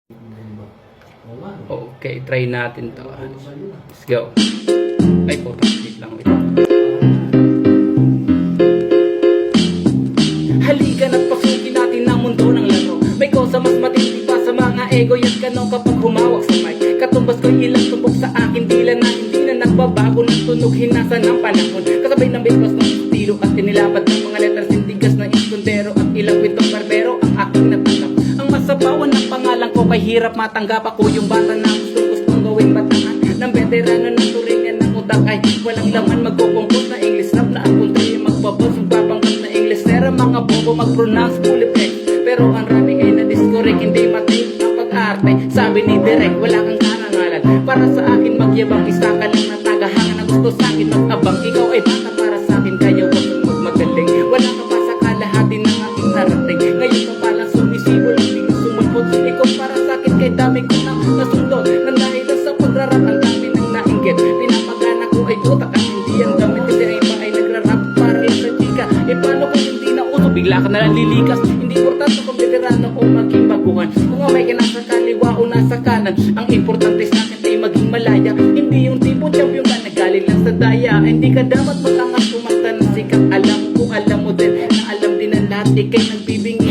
Okay, try natin to. Let's go. Ay po, wait lang. Halika na't pasukin natin ang mundo ng laro. May kosa mas matindi pa sa mga ego at kanong kapag humawak sa mic. Katumbas ko ilang tumbok sa akin tila na hindi na nagbabago ng tunog hinasa ng panahon. Kasabay ng bitwas ng estilo at inilapad ng mga letters sintigas na iskondero at ilang witong barbero ang aking natanggap. Ang masabawan ng pangalan ko kay hirap matanggap. Ako yung bata na gustong gawing batangan ng veterano ng turingan ng utak ay walang laman. Magkukumpos na English rap na ang kulturi magbabos yung papangkat na English sera. Mga bobo mag-pronounce fully flex pero ang rhyming ay na-discorrect. Hindi matin ang pag-arte. Sabi ni Direk wala kang karangalan. Para sa akin magyabang isa ka lang na tagahanga na gusto sa akin mag-abang. Ikaw ay bata para sa akin kaya huwag kang magmagaling. Wala ka pa sa kalahati ng aking narating. Ngayon ka palang sumisibol ang biglang sumulpot. Ikaw para sa akin kay dami ko nang nasundot. Nang dahil sa pagrarap ang dami ng nainggit. Pinapagana ko ay utak at hindi ang damit. Kasi ay iba ay nagrarap para lang sa chika. E paano kung hindi na uso bigla ka nalang lilikas. Hindi importante kung veterano o maging baguhan. Kung may ka nasa kaliwa o nasa kanan. Ang importante sa akin ay maging malaya. Hindi yung tipo champion ka nagaling lang sa daya. Hindi ka dapat matangas kumanta ng sikat. Alam ko alam mo din na alam din ang lahat. Ikay nagbibingi